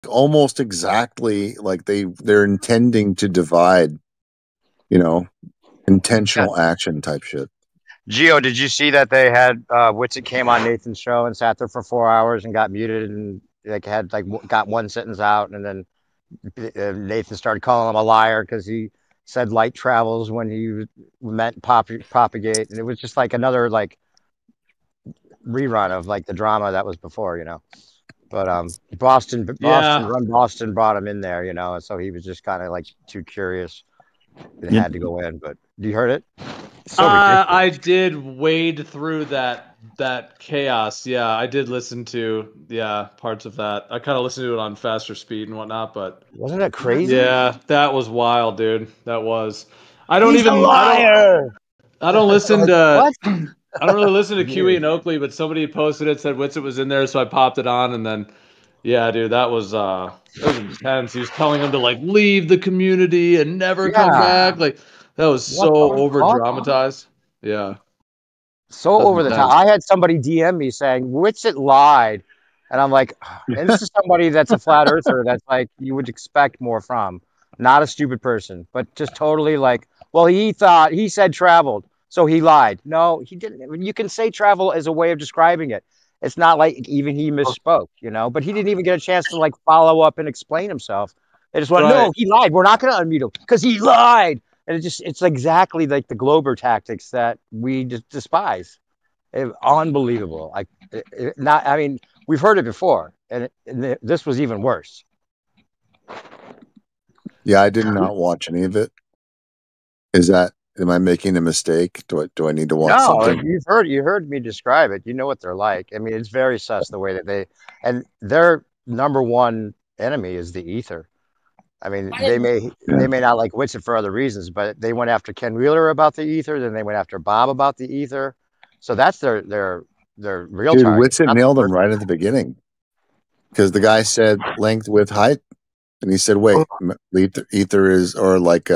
almost exactly like they're intending to divide, intentional action type shit. Gio, did you see that they had Witsit came on Nathan's show and sat there for 4 hours and got muted and like had like got one sentence out, and then Nathan started calling him a liar because he said light travels when he meant propagate, and it was just like another like rerun of like the drama that was before, But Yeah. Run Boston brought him in there, and so he was just kind of like too curious and had to go in. But you heard it? So ridiculous. I did wade through that chaos. Yeah, I did listen to parts of that. I kind of listened to it on faster speed and whatnot, but wasn't that crazy? Yeah, that was wild, dude. That was. He's a liar. I don't listen to. What? I don't really listen to QE and Oakley, but somebody posted it, said Witsit was in there, so I popped it on, and then, yeah, dude, that was intense. He was telling him to like leave the community and never come back. Like that was so over dramatized. Yeah, so over the top. I had somebody DM me saying Witsit lied, and I'm like, and this is somebody that's a flat earther that's like you would expect more from, not a stupid person, but just totally like, well, he said traveled. So he lied. No, he didn't. You can say travel as a way of describing it. It's not like even he misspoke, but he didn't even get a chance to like follow up and explain himself. They just went, no, he lied. We're not going to unmute him because he lied. And it's exactly like the Glober tactics that we despise. Unbelievable. We've heard it before, and this was even worse. Yeah, I did not watch any of it. Am I making a mistake? Do I need to watch something? No, you heard me describe it. You know what they're like. I mean, it's very sus the way that and their number one enemy is the ether. I mean, they may not like Witsit for other reasons, but they went after Ken Wheeler about the ether, then they went after Bob about the ether. So that's their real target. Witsit nailed him right at the beginning because the guy said length, width, height, and he said, "Wait, ether is or like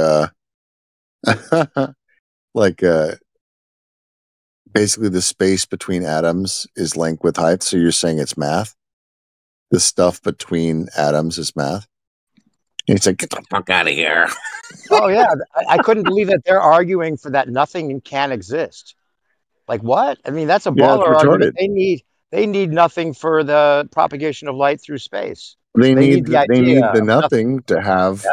basically the space between atoms is length with height. So you're saying it's math? The stuff between atoms is math?" And he's like, "Get the fuck out of here." Oh yeah, I couldn't believe that they're arguing for that nothing can exist. Like what? I mean, that's a baller argument. They need nothing for the propagation of light through space. They need the nothing to have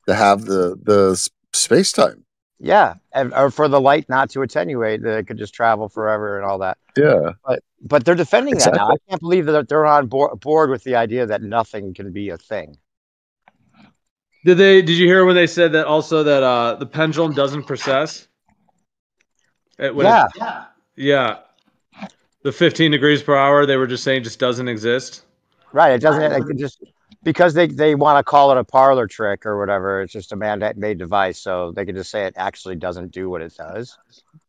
the space time. Yeah, or for the light not to attenuate, that it could just travel forever and all that. Yeah, but they're defending that now. I can't believe that they're on board with the idea that nothing can be a thing. Did you hear when they said that also that the pendulum doesn't precess? Yeah. The 15 degrees per hour they were just saying just doesn't exist. Right, it doesn't. It just because they want to call it a parlor trick or whatever. It's just a man-made device, so they can just say it actually doesn't do what it does.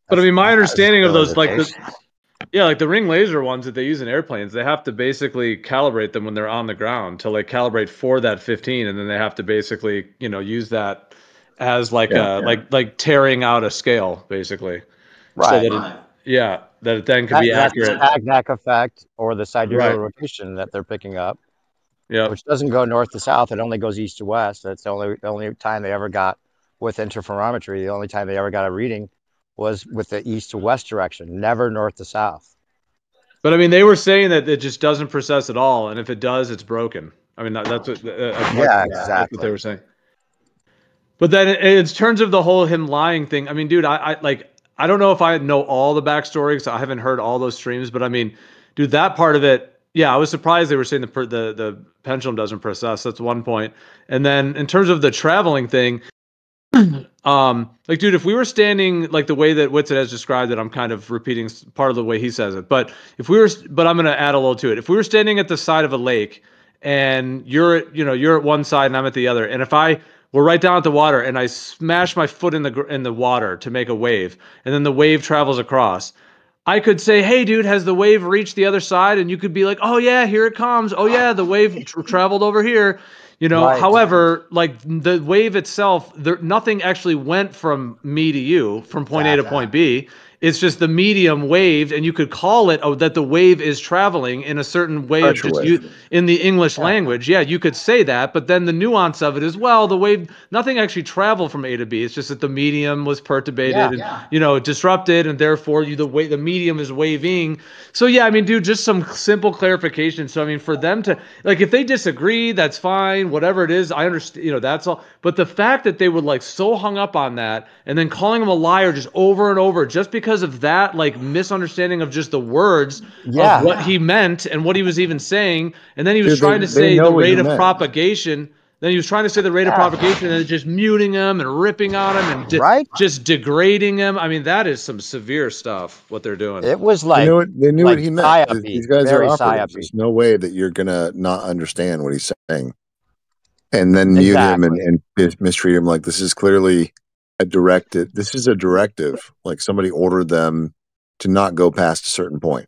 But I mean, my understanding of those like the ring laser ones that they use in airplanes, they have to basically calibrate them when they're on the ground to like calibrate for that 15, and then they have to basically use that as like like tearing out a scale basically, right? So that it then can be accurate. The Agnac effect or the sidereal rotation that they're picking up, which doesn't go north to south; it only goes east to west. That's the only time they ever got with interferometry. The only time they ever got a reading was with the east to west direction, never north to south. But I mean, they were saying that it just doesn't precess at all, and if it does, it's broken. I mean, that's what exactly. That's what they were saying. But then, in terms of the whole him lying thing, I mean, dude, I don't know if I know all the backstory because I haven't heard all those streams. But I mean, dude, that part of it, yeah, I was surprised they were saying the pendulum doesn't precess. That's one point. And then in terms of the traveling thing. Like, dude, if we were standing like the way that Witsit has described it, I'm kind of repeating part of the way he says it. But I'm going to add a little to it. If we were standing at the side of a lake and you're at one side and I'm at the other, and if we're right down at the water and I smash my foot in the water to make a wave, and then the wave travels across, I could say, "Hey, dude, has the wave reached the other side?" And you could be like, "Oh yeah, here it comes. Oh yeah, the wave traveled over here." Right. However, like the wave itself, nothing actually went from me to you from point A to point B. It's just the medium waved, and you could call it that the wave is traveling in a certain way of just in the English language. Yeah, you could say that, but then the nuance of it is, well, the wave, nothing actually traveled from A to B. It's just that the medium was perturbated and disrupted, and therefore the medium is waving. So yeah, I mean, dude, just some simple clarification. So I mean, for them to like, if they disagree, that's fine. Whatever it is, I understand. That's all. But the fact that they were like so hung up on that, and then calling him a liar just over and over, just because of that like misunderstanding of just the words of what he meant and what he was even saying, and then he was trying to say the rate of propagation. Then he was trying to say the rate of propagation, and just muting him and ripping on him and just degrading him. I mean, that is some severe stuff. What they're doing. It was like they knew what he meant. These guys are operatives. There's no way that you're gonna not understand what he's saying, and then mute him and mistreat him. Like, this is clearly this is a directive. Like, somebody ordered them to not go past a certain point.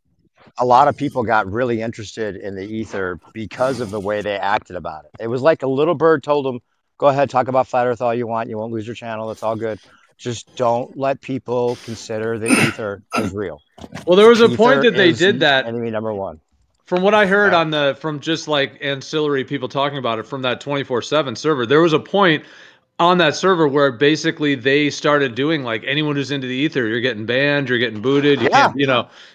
A lot of people got really interested in the ether because of the way they acted about it. It was like a little bird told them, go ahead, talk about flat earth all you want. You won't lose your channel. It's all good. Just don't let people consider the ether as real. Well, there was a point that they did that. Enemy number one. From what I heard from just like ancillary people talking about it from that 24/7 server, there was a point on that server where basically they started doing like, anyone who's into the ether, you're getting banned, you're getting booted, you can't,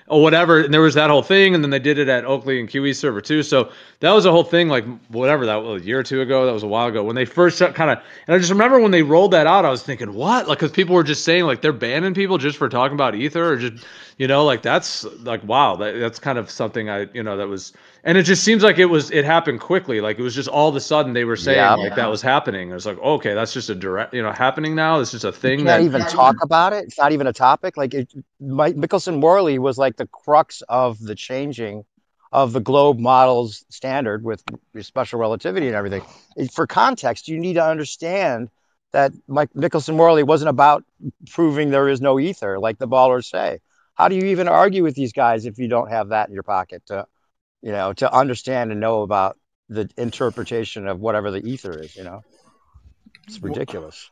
or whatever. And there was that whole thing, and then they did it at Oakley and QE server too. So that was a whole thing, like whatever that was, a year or two ago. That was a while ago when they first kind of. And I just remember when they rolled that out, I was thinking, what? Like, because people were just saying like they're banning people just for talking about ether, or just like that's like, wow, that's kind of something that was. And it just seems like it happened quickly. Like, it was just all of a sudden they were saying that was happening. It was like, okay, that's just a direct, happening now. It's just a thing. You can't even talk about it. It's not even a topic. Like, Michelson-Morley was like the crux of the changing of the globe model's standard with special relativity and everything. For context, you need to understand that Michelson-Morley wasn't about proving there is no ether, like the ballers say. How do you even argue with these guys if you don't have that in your pocket to understand and know about the interpretation of whatever the ether is? It's ridiculous.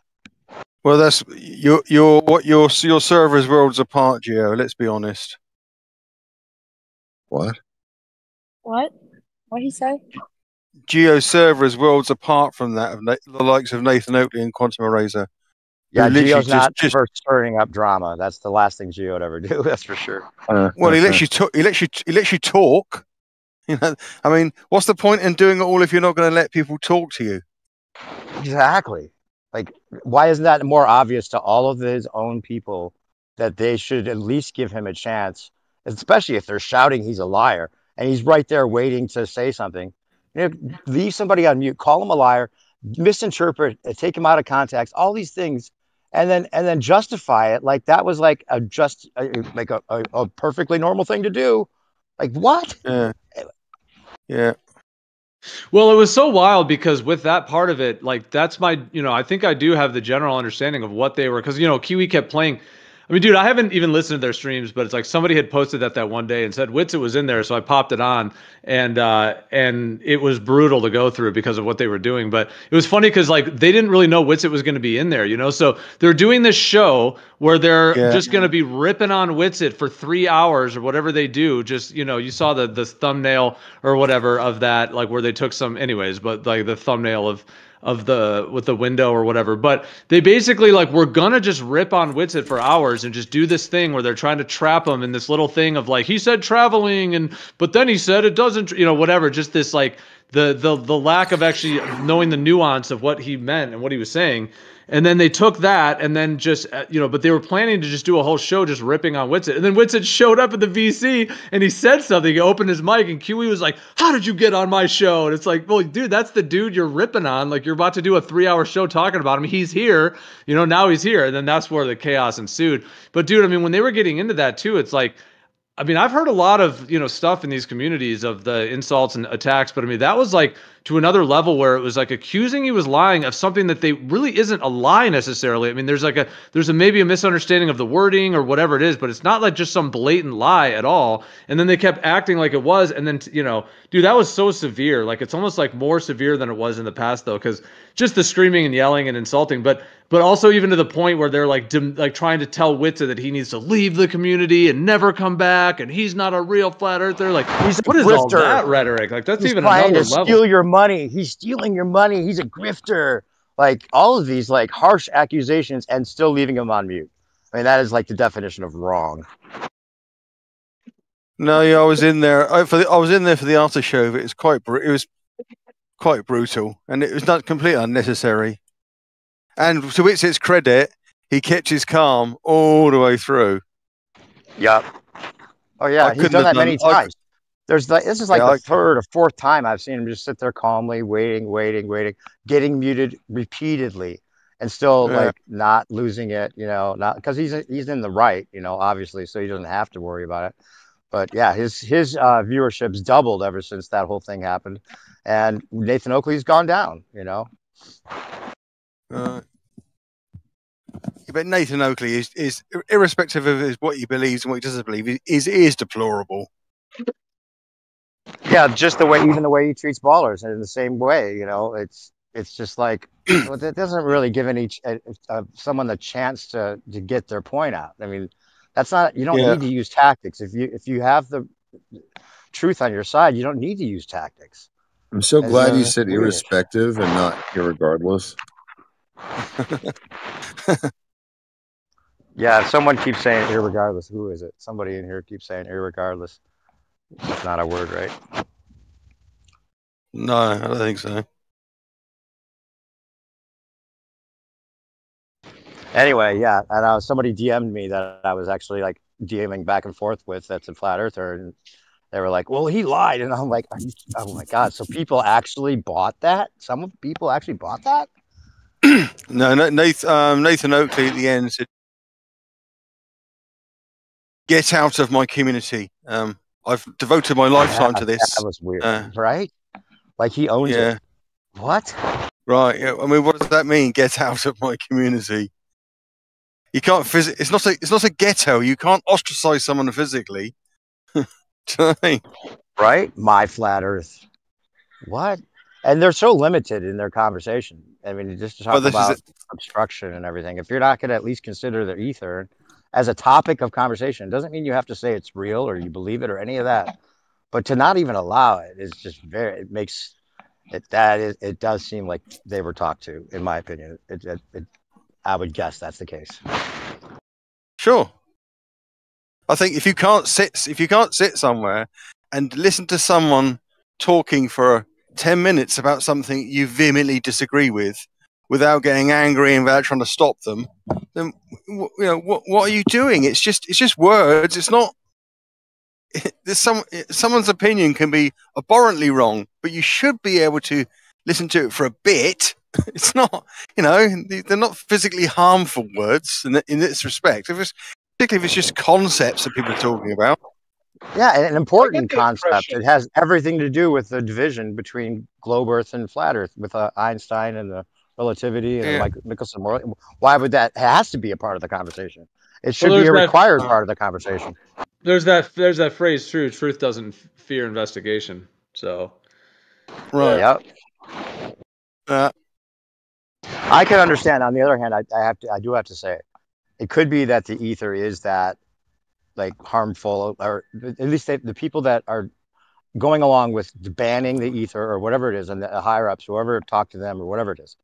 Well, that's your server is worlds apart, Geo. Let's be honest. What? What did he say? Geo's server is worlds apart from that of the likes of Nathan Oakley and Quantum Eraser. Yeah, Geo's not for stirring up drama. That's the last thing Geo would ever do. That's for sure. Well, he lets you talk. He lets you talk. I mean, what's the point in doing it all if you're not going to let people talk to you? Exactly. Like, why isn't that more obvious to all of his own people that they should at least give him a chance, especially if they're shouting he's a liar and he's right there waiting to say something? Leave somebody on mute, call him a liar, misinterpret, take him out of context, all these things, and then justify it like that was like a perfectly normal thing to do. Like, what? Yeah. Well, it was so wild because with that part of it, like, that's my, I think I do have the general understanding of what they were, because, Kiwi kept playing. I mean, dude, I haven't even listened to their streams, but it's like somebody had posted that one day and said Witsit was in there, so I popped it on, and it was brutal to go through because of what they were doing. But it was funny because like they didn't really know Witsit was going to be in there, So they're doing this show where they're just going to be ripping on Witsit for 3 hours or whatever they do. Just you saw the thumbnail or whatever of that, like where they took some, anyways, but like the thumbnail with the window or whatever. But they basically like, we're gonna just rip on Witsit for hours and just do this thing where they're trying to trap him in this little thing of like, he said traveling, but then he said it doesn't, whatever. Just this like the lack of actually knowing the nuance of what he meant and what he was saying. And then they took that and then just, but they were planning to just do a whole show just ripping on Witsit. And then Witsit showed up at the VC and he said something. He opened his mic and QE was like, how did you get on my show? And it's like, well, dude, that's the dude you're ripping on. Like, you're about to do a 3-hour show talking about him. He's here, now he's here. And then that's where the chaos ensued. But dude, I mean, when they were getting into that too, it's like, I mean, I've heard a lot of, stuff in these communities of the insults and attacks, but I mean, that was like to another level where it was like accusing he was lying of something that they really isn't a lie necessarily. I mean, there's maybe a misunderstanding of the wording or whatever it is, but it's not like just some blatant lie at all. And then they kept acting like it was. And then, dude, that was so severe. Like, it's almost like more severe than it was in the past, though, because just the screaming and yelling and insulting, but also even to the point where they're like trying to tell Witsa that he needs to leave the community and never come back, and he's not a real flat earther. Like, what is all that rhetoric? Like, that's even another level. Steal your money. He's stealing your money. He's a grifter. Like, all of these like harsh accusations, and still leaving him on mute. I mean, that is like the definition of wrong. No, yeah, I was in there. I was in there for the after show. But it was quite brutal, and it was not completely unnecessary. And to Witset's credit, he kept his calm all the way through. Yep. Oh yeah, he's done that many times. This is like the third or fourth time I've seen him just sit there calmly, waiting, getting muted repeatedly, and still like not losing it. Not because he's in the right. Obviously, so he doesn't have to worry about it. But yeah, his viewership's doubled ever since that whole thing happened, and Nathan Oakley's gone down. But Nathan Oakley is irrespective of what he believes and what he doesn't believe, is deplorable. Yeah, just even the way he treats ballers, and in the same way, it's just like it doesn't really give someone the chance to get their point out. I mean, that's not, you don't need to use tactics. If you have the truth on your side, you don't need to use tactics. I'm so glad you said irrespective and not irregardless. Yeah, someone keeps saying irregardless. Who is it? Somebody in here keeps saying irregardless. It's not a word, right? No, I don't think so. Anyway, yeah, and somebody DM'd me that I was actually like DMing back and forth with. That's a flat earther, and they were like, "Well, he lied," and I'm like, "Oh my god!" So people actually bought that? Some people actually bought that? No, Nathan Oakley at the end said, "Get out of my community." I've devoted my lifetime to this. That was weird, right? Like he owns it. What? Right. Yeah. I mean, what does that mean? Get out of my community. You can't It's not a ghetto. You can't ostracize someone physically. Do you know what I mean? Right? My flat Earth. What? And they're so limited in their conversation. I mean, just to talk about obstruction and everything. If you're not going to at least consider the ether as a topic of conversation, it doesn't mean you have to say it's real or you believe it or any of that. But to not even allow it is just it does seem like they were talked to, in my opinion. I would guess that's the case. Sure. I think if you can't sit somewhere and listen to someone talking for 10 minutes about something you vehemently disagree with, without getting angry and without trying to stop them, then what are you doing? It's just words. It's not. Someone's opinion can be abhorrently wrong, but you should be able to listen to it for a bit. It's not, they're not physically harmful words in this respect. Particularly if it's just concepts that people are talking about. Yeah, an important concept. It has everything to do with the division between globe Earth and flat Earth, with Einstein and the relativity and the Michelson world. Why would that? It has to be a part of the conversation. It should be a required part of the conversation. There's that phrase, truth doesn't fear investigation. So, right. Yep. I can understand. On the other hand, I do have to say, it could be that the ether is that like harmful, or at least the people that are going along with banning the ether or whatever it is, and the higher ups, whoever talked to them or whatever it is,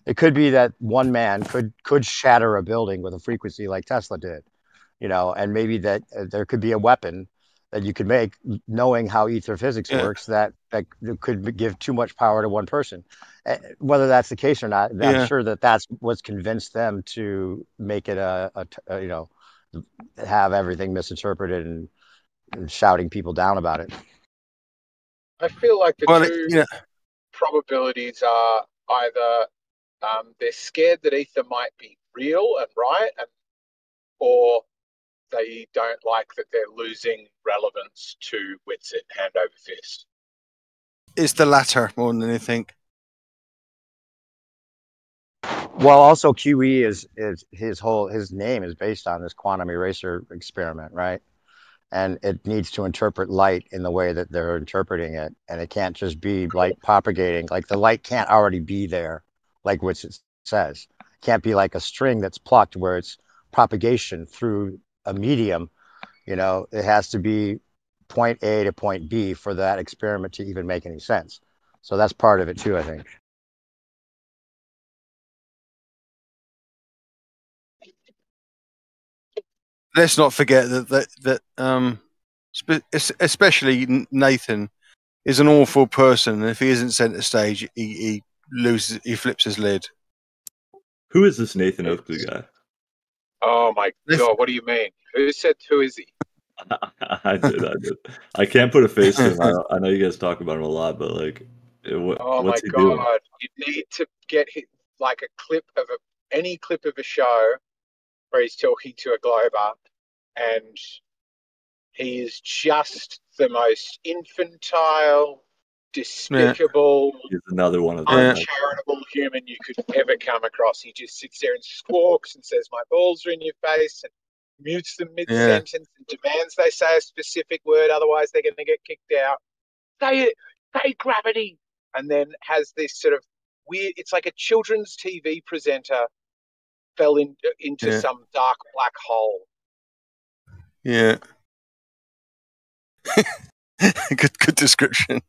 it could be that one man could shatter a building with a frequency like Tesla did, and maybe that there could be a weapon that you could make, knowing how ether physics works, that could give too much power to one person. Whether that's the case or not, I'm sure that's what's convinced them to make it have everything misinterpreted and shouting people down about it. I feel like the two probabilities are either they're scared that ether might be real and right, or they don't like that they're losing relevance to Witsit hand over fist. It's the latter more than anything. Well, also QE is his name is based on this quantum eraser experiment, right? And it needs to interpret light in the way that they're interpreting it, and it can't just be light propagating. Like the light can't already be there, like which it says. It can't be like a string that's plucked where it's propagation through a medium. You know, it has to be point A to point B for that experiment to even make any sense. So that's part of it too, I think. Let's not forget that especially Nathan is an awful person. If he isn't centre stage, he flips his lid. Who is this Nathan Oakley guy? Oh my God! What do you mean? Who said who is he? I did. I can't put a face to him. I know you guys talk about him a lot, but like, what's he doing? You need to get like a clip of any clip of a show where he's talking to a Glober, and he is just the most infantile, despicable, he's another one of them, uncharitable human you could ever come across. He just sits there and squawks and says, "My balls are in your face," and mutes them mid-sentence and demands they say a specific word, otherwise they're going to get kicked out. Say gravity, and then has this sort of weird. It's like a children's TV presenter fell into some dark black hole. Yeah. Good description.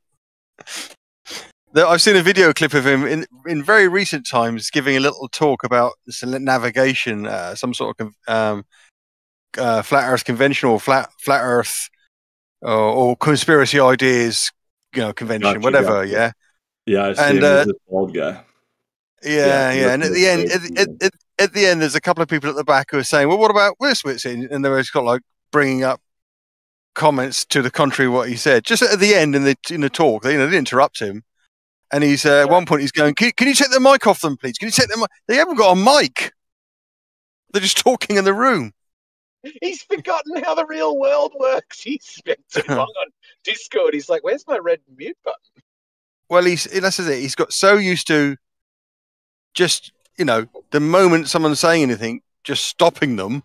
I've seen a video clip of him in very recent times giving a little talk about navigation, some sort of flat Earth convention or flat Earth or conspiracy ideas, convention, whatever. Yeah, I see him as this bald guy. Yeah. And at the end, there's a couple of people at the back who are saying, "Well, what about Witz?" And they're just got like bringing up comments to the contrary what he said. Just at the end in the talk, they didn't interrupt him. And he's at one point he's going, "Can you take the mic off them, please? Can you take them? They haven't got a mic. They're just talking in the room." He's forgotten how the real world works. He's spent too long on Discord. He's like, "Where's my red mute button?" Well, that's it. He's got so used to just the moment someone's saying anything, just stopping them,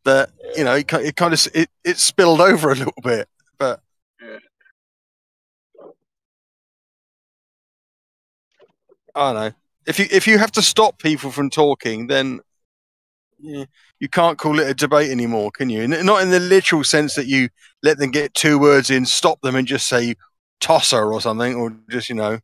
that it spilled over a little bit. But I don't know. If you have to stop people from talking, then you can't call it a debate anymore, can you? Not in the literal sense that you let them get 2 words in, stop them, and just say tosser or something, or just or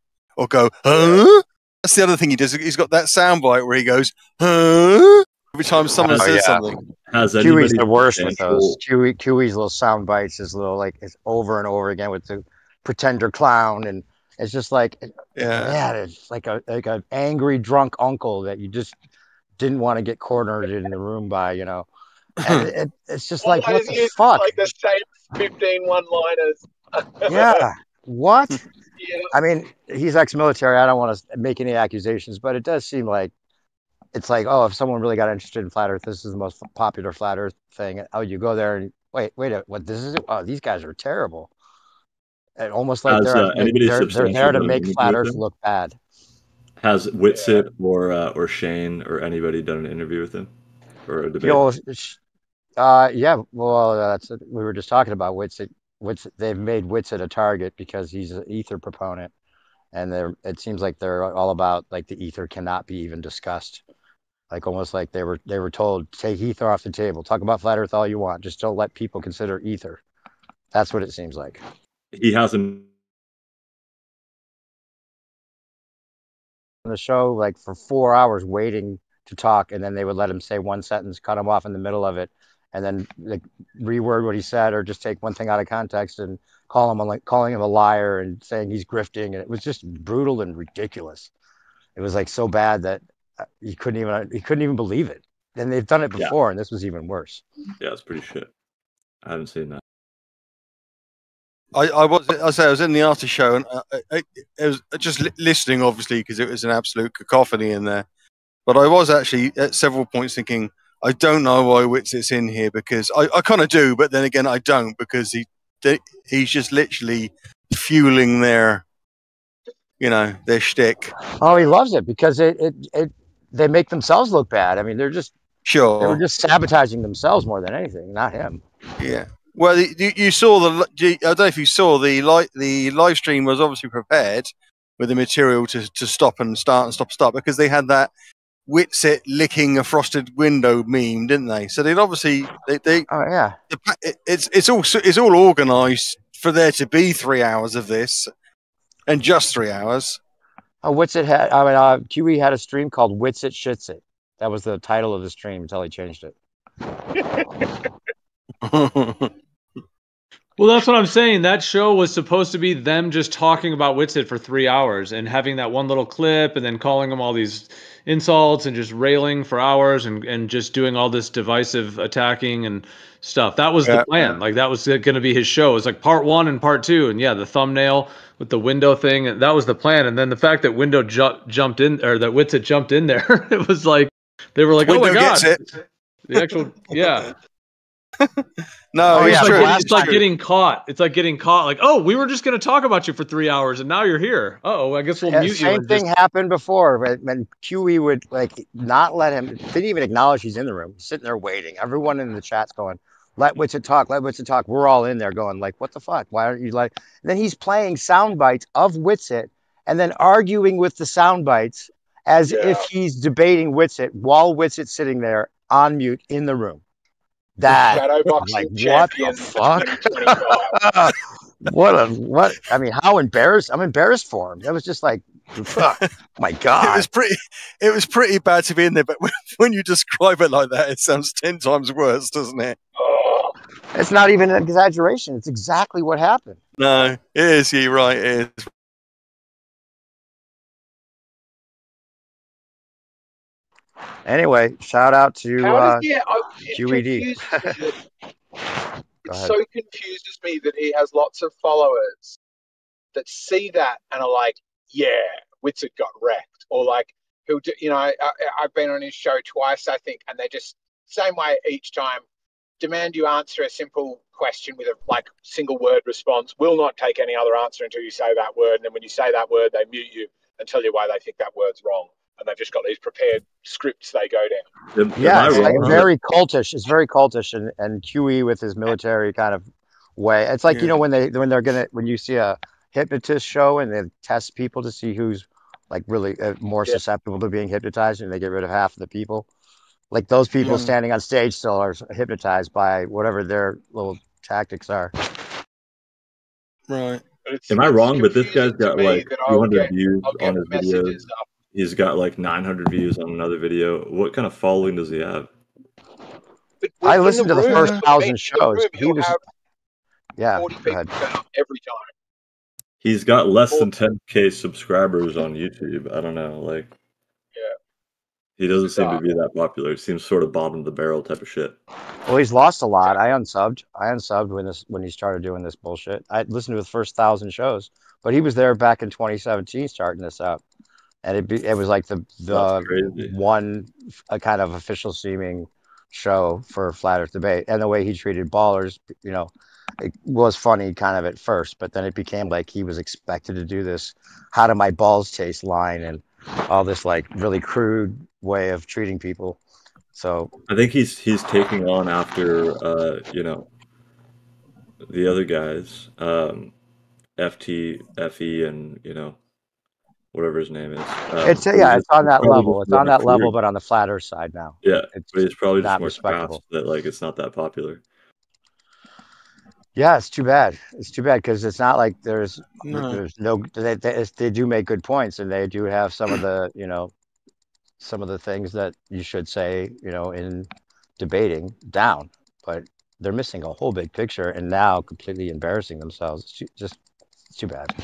go, huh? That's the other thing he does. He's got that soundbite where he goes, huh? Every time someone says something. QE's the worst with those. QE's little sound bites is it's over and over again with the pretender clown, and it's just like, man, it's like an angry drunk uncle that you just didn't want to get cornered in the room by, And it's just like, what the fuck? Like the same 15 one-liners. Yeah. What? Yeah. I mean, he's ex-military. I don't want to make any accusations, but it does seem like it's like, oh, if someone really got interested in flat Earth, this is the most popular flat Earth thing. Oh, you go there and wait, what? This is? Oh, these guys are terrible. And almost like they're there to make flat Earth look bad. Has Whitsitt or Shane or anybody done an interview with him or a debate? Yeah. Well, we were just talking about Whitsitt. They've made Whitsitt a target because he's an ether proponent, and it seems like they're all about like the ether cannot be even discussed. Like almost like they were told, take ether off the table. Talk about flat Earth all you want. Just don't let people consider ether. That's what it seems like. He hasn't on the show like for 4 hours waiting to talk, and then they would let him say one sentence, cut him off in the middle of it, and then like reword what he said or just take one thing out of context and calling him a liar and saying he's grifting, and it was just brutal and ridiculous. It was like so bad that he couldn't even believe it. And they've done it before, and this was even worse. Yeah, it's pretty shit. I haven't seen that. I was in the after show, and I was just listening, obviously, because it was an absolute cacophony in there. But I was actually at several points thinking, I don't know why Whitsitt's in here, because I kind of do, but then again I don't, because he's just literally fueling their their shtick. Oh, he loves it because they make themselves look bad. I mean, they were just sabotaging themselves more than anything, not him. Yeah. Well, you saw I don't know if you saw the live stream was obviously prepared with the material to stop and start and stop because they had that Witsit licking a frosted window meme, didn't they? So they'd obviously they oh yeah, it's all organised for there to be 3 hours of this, and just 3 hours. Oh, Witsit had QE had a stream called Witsit Shitsit. That was the title of the stream until he changed it. Well, that's what I'm saying. That show was supposed to be them just talking about Witsit for 3 hours and having that one little clip and then calling them all these insults and just railing for hours and just doing all this divisive attacking and stuff. That was the plan. Like that was going to be his show. It was like part 1 and part 2. And yeah, the thumbnail with the window thing. And that was the plan. And then the fact that Window jumped in, or that Witsit jumped in there, it was like, they were like, Window oh my God. Gets it. The actual, yeah. No, it's like getting caught. It's like getting caught. Like, oh, we were just going to talk about you for 3 hours, and now you're here. Oh, I guess we'll mute you. Same thing happened before when QE would not let him. Didn't even acknowledge he's in the room. He's sitting there waiting. Everyone in the chat's going, "Let Witsit talk. Let Witsit talk." We're all in there going, like, "What the fuck? Why aren't you like?" And then he's playing sound bites of Witsit and then arguing with the sound bites as if he's debating Witsit while Witsit's sitting there on mute in the room. That like what the fuck? what? I mean, how embarrassed? I'm embarrassed for him. That was just like, fuck, my God. It was pretty bad to be in there, but when you describe it like that, it sounds 10 times worse, doesn't it? It's not even an exaggeration. It's exactly what happened. No, it is. You're right. It is. Anyway, shout out to QED. It so confuses me that he has lots of followers that see that and are like, yeah, Witsit got wrecked. Or like, he'll do, I've been on his show twice, I think, and they just, same way each time, demand you answer a simple question with a single word response, will not take any other answer until you say that word. And then when you say that word, they mute you and tell you why they think that word's wrong. And they've just got these prepared scripts they go down. Yeah, it's very cultish. It's very cultish, and QE with his military kind of way. It's like when you see a hypnotist show and they test people to see who's like really more susceptible to being hypnotized, and they get rid of half of the people. Like those people standing on stage still are hypnotized by whatever their little tactics are. Right. Am I wrong? But this guy's got like 200 views on his videos. He's got like 900 views on another video. What kind of following does he have? I listened to the first 1,000 shows. He was, 40 people every time. He's got less than 10K subscribers on YouTube. I don't know, he doesn't seem to be that popular. He seems sort of bottom of the barrel type of shit. Well, he's lost a lot. I unsubbed when he started doing this bullshit. I listened to the first 1,000 shows, but he was there back in 2017 starting this up. And it was like the one kind of official seeming show for Flat Earth Debate. And the way he treated ballers, it was funny kind of at first, but then it became like he was expected to do this "how do my balls taste" line and all this like really crude way of treating people. So I think he's taking on after the other guys, FT, FE, and whatever his name is. It's on that level. It's on that level, but on the Flat Earth side now. Yeah, but it's probably just more respectable that it's not that popular. Yeah, it's too bad. It's too bad because it's not like there's no. They do make good points, and they do have some of the some of the things that you should say in debating down, but they're missing a whole big picture and now completely embarrassing themselves. It's too bad.